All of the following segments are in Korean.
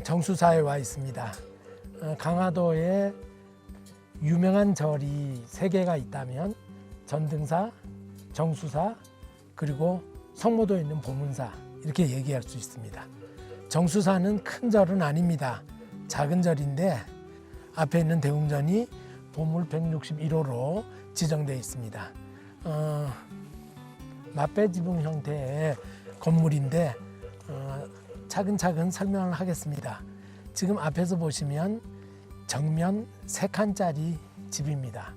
정수사에 와 있습니다. 강화도에 유명한 절이 3개가 있다면 전등사, 정수사, 그리고 성모도에 있는 보문사 이렇게 얘기할 수 있습니다. 정수사는 큰 절은 아닙니다. 작은 절인데 앞에 있는 대웅전이 보물 161호로 지정되어 있습니다. 맞배지붕 형태의 건물인데 차근차근 설명을 하겠습니다. 지금 앞에서 보시면 정면 3칸짜리 집입니다.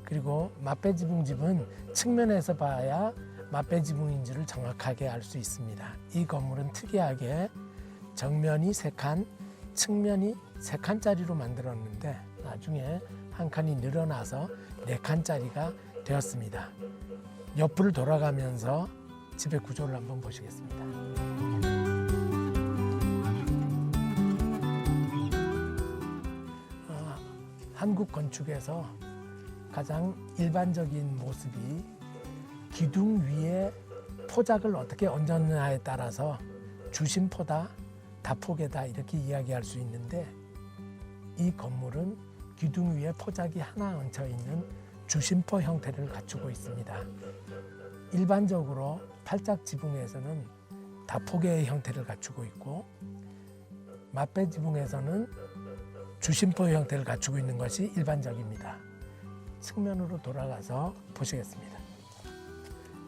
그리고 맞배지붕 집은 측면에서 봐야 맞배지붕인지를 정확하게 알 수 있습니다. 이 건물은 특이하게 정면이 3칸, 측면이 3칸짜리로 만들었는데 나중에 한 칸이 늘어나서 4칸짜리가 되었습니다. 옆을 돌아가면서 집의 구조를 한번 보시겠습니다. 한국 건축에서 가장 일반적인 모습이 기둥 위에 포작을 어떻게 얹었느냐에 따라서 주심포다, 다포개다 이렇게 이야기할 수 있는데 이 건물은 기둥 위에 포작이 하나 얹혀 있는 주심포 형태를 갖추고 있습니다. 일반적으로 팔짝 지붕에서는 다포개의 형태를 갖추고 있고 맞배 지붕에서는 주심포 형태를 갖추고 있는 것이 일반적입니다. 측면으로 돌아가서 보시겠습니다.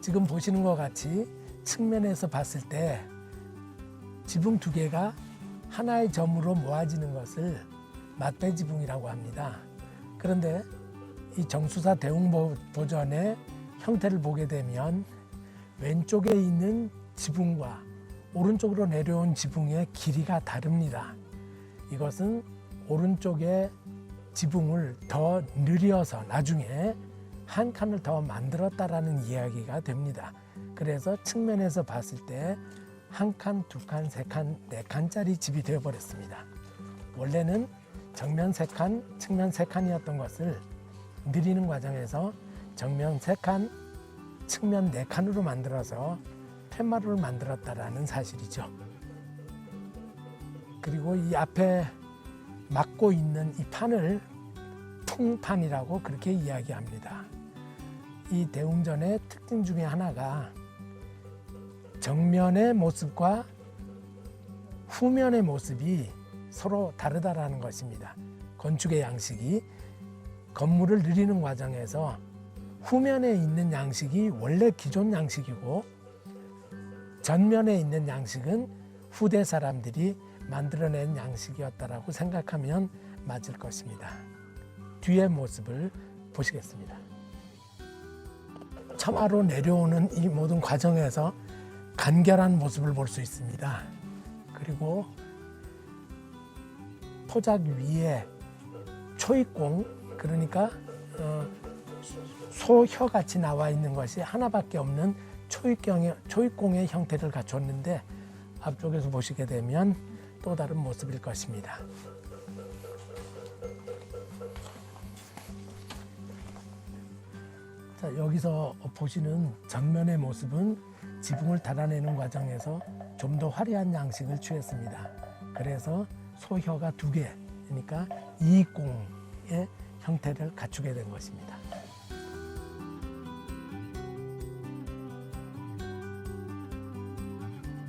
지금 보시는 것 같이 측면에서 봤을 때 지붕 2개가 하나의 점으로 모아지는 것을 맞배 지붕이라고 합니다. 그런데 이 정수사 대웅보전의 형태를 보게 되면 왼쪽에 있는 지붕과 오른쪽으로 내려온 지붕의 길이가 다릅니다. 이것은 오른쪽의 지붕을 더 늘려서 나중에 한 칸을 더 만들었다라는 이야기가 됩니다. 그래서 측면에서 봤을 때 한 칸, 2칸, 3칸, 4칸짜리 집이 되어버렸습니다. 원래는 정면 3칸, 측면 3칸이었던 것을 늘리는 과정에서 정면 3칸, 측면 4칸으로 만들어서 팻마루를 만들었다라는 사실이죠. 그리고 이 앞에 막고 있는 이 판을 풍판이라고 그렇게 이야기합니다. 이 대웅전의 특징 중에 하나가 정면의 모습과 후면의 모습이 서로 다르다라는 것입니다. 건축의 양식이 건물을 늘리는 과정에서 후면에 있는 양식이 원래 기존 양식이고 전면에 있는 양식은 후대 사람들이 만들어낸 양식이었다라고 생각하면 맞을 것입니다. 뒤의 모습을 보시겠습니다. 처마로 내려오는 이 모든 과정에서 간결한 모습을 볼 수 있습니다. 그리고 포작 위에 초입공, 그러니까 소혀같이 나와 있는 것이 하나밖에 없는 초입공의 형태를 갖췄는데 앞쪽에서 보시게 되면 또 다른 모습일 것입니다. 자, 여기서 보시는 정면의 모습은 지붕을 달아내는 과정에서 좀 더 화려한 양식을 취했습니다. 그래서 소혀가 2개, 그러니까 이익공의 형태를 갖추게 된 것입니다.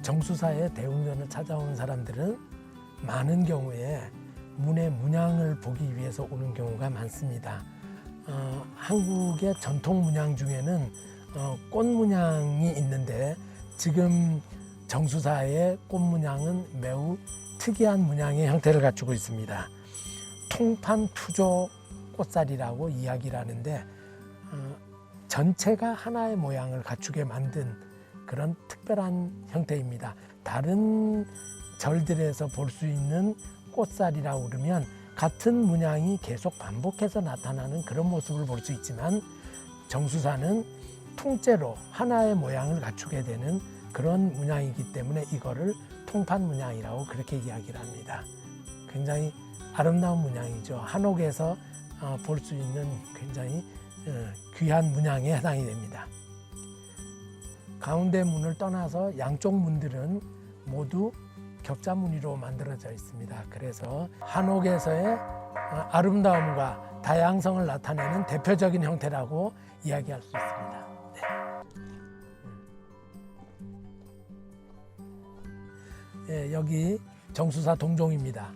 정수사의 대웅전을 찾아온 사람들은 많은 경우에 문의 문양을 보기 위해서 오는 경우가 많습니다. 한국의 전통 문양 중에는 꽃 문양이 있는데 지금 정수사의 꽃 문양은 매우 특이한 문양의 형태를 갖추고 있습니다. 통판 투조 꽃살이라고 이야기를 하는데 전체가 하나의 모양을 갖추게 만든 그런 특별한 형태입니다. 다른 절들에서 볼 수 있는 꽃살이라고 그러면 같은 문양이 계속 반복해서 나타나는 그런 모습을 볼 수 있지만 정수사는 통째로 하나의 모양을 갖추게 되는 그런 문양이기 때문에 이거를 통판 문양이라고 그렇게 이야기를 합니다. 굉장히 아름다운 문양이죠. 한옥에서 볼 수 있는 굉장히 귀한 문양에 해당이 됩니다. 가운데 문을 떠나서 양쪽 문들은 모두 격자 무늬로 만들어져 있습니다. 그래서 한옥에서의 아름다움과 다양성을 나타내는 대표적인 형태라고 이야기할 수 있습니다. 네. 여기 정수사 동종입니다.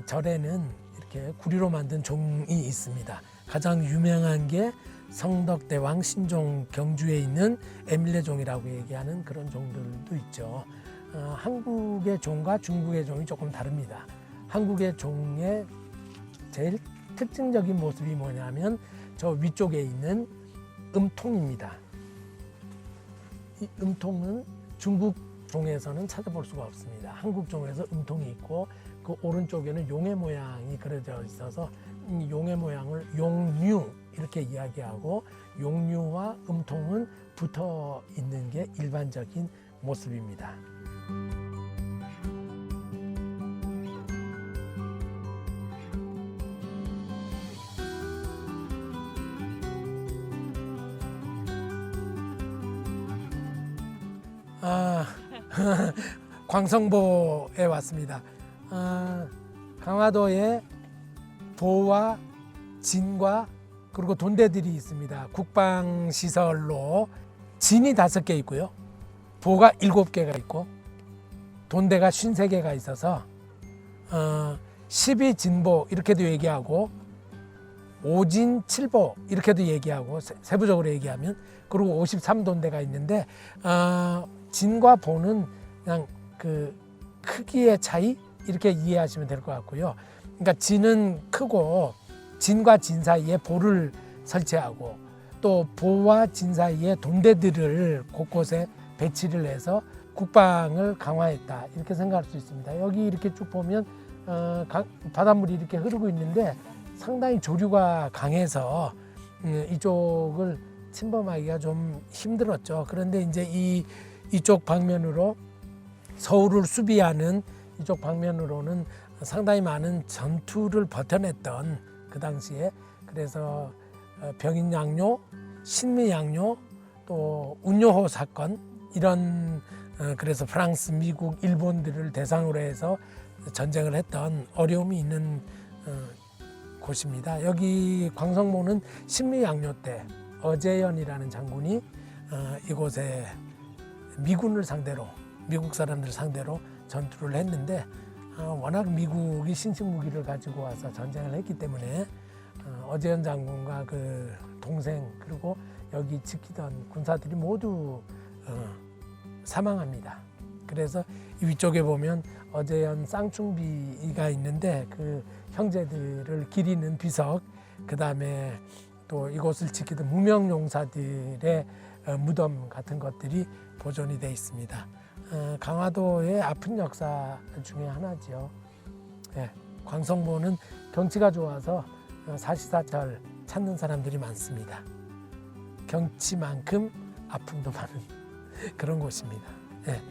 절에는 이렇게 구리로 만든 종이 있습니다. 가장 유명한 게 성덕대왕 신종 경주에 있는 에밀레종이라고 얘기하는 그런 종들도 있죠. 한국의 종과 중국의 종이 조금 다릅니다. 한국의 종의 제일 특징적인 모습이 뭐냐면 저 위쪽에 있는 음통입니다. 이 음통은 중국 종에서는 찾아볼 수가 없습니다. 한국 종에서 음통이 있고 그 오른쪽에는 용의 모양이 그려져 있어서 이 용의 모양을 용류 이렇게 이야기하고 용류와 음통은 붙어 있는 게 일반적인 모습입니다. 광성보에 왔습니다. 강화도에 보와 진과 그리고 돈대들이 있습니다. 국방시설로 진이 5개 있고요. 보가 7개가 있고 돈대가 53개가 있어서 12진보 이렇게도 얘기하고 5진 7보 이렇게도 얘기하고 세부적으로 얘기하면 그리고 53돈대가 있는데 진과 보는 그냥 그 크기의 차이 이렇게 이해하시면 될 것 같고요. 그러니까 진은 크고 진과 진 사이에 보를 설치하고 또 보와 진 사이에 돈대들을 곳곳에 배치를 해서 국방을 강화했다 이렇게 생각할 수 있습니다. 여기 이렇게 쭉 보면 바닷물이 이렇게 흐르고 있는데 상당히 조류가 강해서 이쪽을 침범하기가 좀 힘들었죠. 그런데 이제 이쪽 방면으로 서울을 수비하는 이쪽 방면으로는 상당히 많은 전투를 버텨냈던 그 당시에 그래서 병인양요, 신미양요, 또 운요호 사건 이런 그래서 프랑스, 미국, 일본들을 대상으로 해서 전쟁을 했던 어려움이 있는 곳입니다. 여기 광성모는 신미양요 때 어제연이라는 장군이 이곳에 미군을 상대로 미국 사람들 상대로 전투를 했는데 워낙 미국이 신식 무기를 가지고 와서 전쟁을 했기 때문에 어제연 장군과 그 동생 그리고 여기 지키던 군사들이 모두 사망합니다. 그래서 위쪽에 보면 어제연 쌍충비가 있는데 그 형제들을 기리는 비석 그 다음에 또 이곳을 지키던 무명용사들의 무덤 같은 것들이 보존이 되어 있습니다. 강화도의 아픈 역사 중에 하나죠. 네, 광성모는 경치가 좋아서 사시사철 찾는 사람들이 많습니다. 경치만큼 아픔도 많은 그런 곳입니다. 네.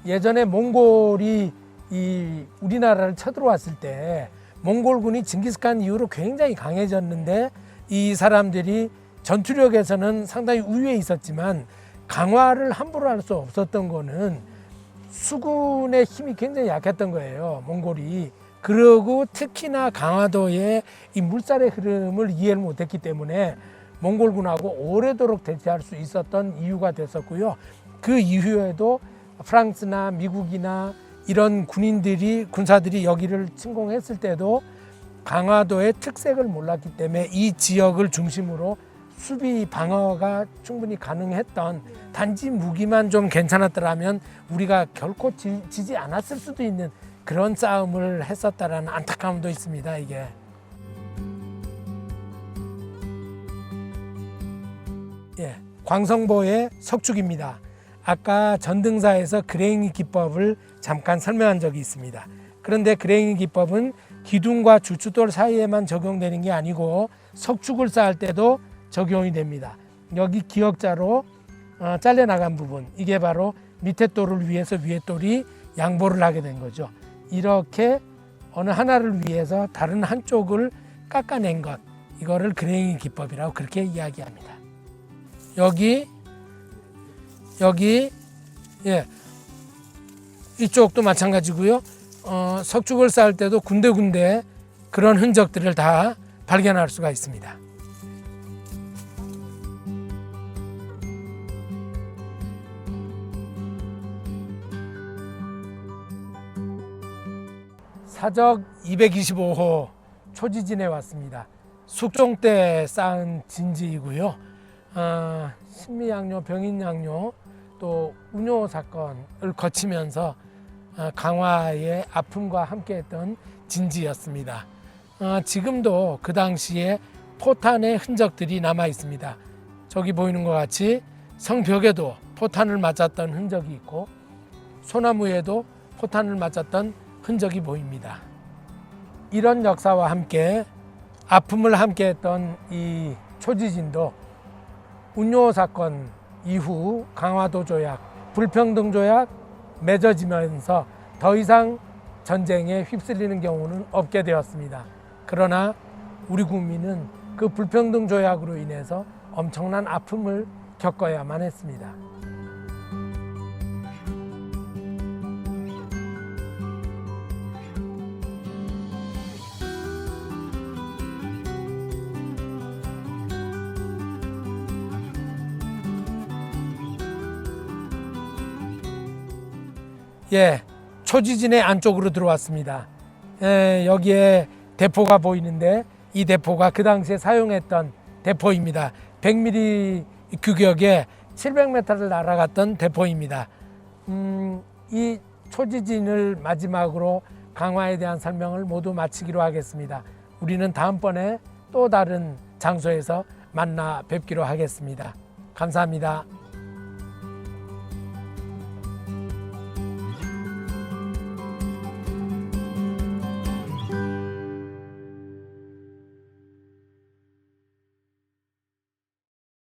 예전에 몽골이 우리나라를 쳐들어왔을 때 몽골군이 징기스칸 이후로 굉장히 강해졌는데 이 사람들이 전투력에서는 상당히 우위에 있었지만 강화를 함부로 할 수 없었던 거는 수군의 힘이 굉장히 약했던 거예요. 몽골이. 그러고 특히나 강화도의 이 물살의 흐름을 이해를 못했기 때문에 몽골군하고 오래도록 대치할 수 있었던 이유가 됐었고요. 그 이후에도 프랑스나 미국이나 이런 군사들이 여기를 침공했을 때도 강화도의 특색을 몰랐기 때문에 이 지역을 중심으로 수비 방어가 충분히 가능했던 단지 무기만 좀 괜찮았더라면 우리가 결코 지지 않았을 수도 있는 그런 싸움을 했었다라는 안타까움도 있습니다. 이게. 예, 광성보의 석축입니다. 아까 전등사에서 그랭이 기법을 잠깐 설명한 적이 있습니다. 그런데 그랭이 기법은 기둥과 주춧돌 사이에만 적용되는 게 아니고 석축을 쌓을 때도 적용이 됩니다. 여기 기역자로 잘려나간 부분 이게 바로 밑에 돌을 위해서 위에 돌이 양보를 하게 된 거죠. 이렇게 어느 하나를 위해서 다른 한쪽을 깎아낸 것 이거를 그랭이 기법이라고 그렇게 이야기합니다. 여기 여기 이쪽도 마찬가지고요. 석축을 쌓을 때도 군데군데 그런 흔적들을 다 발견할 수가 있습니다. 사적 225호 초지진에 왔습니다. 숙종 때 쌓은 진지이고요. 신미양요, 병인양요, 또 운요 사건을 거치면서 강화의 아픔과 함께했던 진지였습니다. 지금도 그 당시에 포탄의 흔적들이 남아 있습니다. 저기 보이는 것 같이 성벽에도 포탄을 맞았던 흔적이 있고 소나무에도 포탄을 맞았던 흔적이 보입니다. 이런 역사와 함께 아픔을 함께했던 이 초지진도 운요 사건 이후 강화도 조약, 불평등 조약 맺어지면서 더 이상 전쟁에 휩쓸리는 경우는 없게 되었습니다. 그러나 우리 국민은 그 불평등 조약으로 인해서 엄청난 아픔을 겪어야만 했습니다. 초지진의 안쪽으로 들어왔습니다. 여기에 대포가 보이는데 이 대포가 그 당시에 사용했던 대포입니다. 100mm 규격의 700m를 날아갔던 대포입니다. 이 초지진을 마지막으로 강화에 대한 설명을 모두 마치기로 하겠습니다. 우리는 다음번에 또 다른 장소에서 만나 뵙기로 하겠습니다. 감사합니다.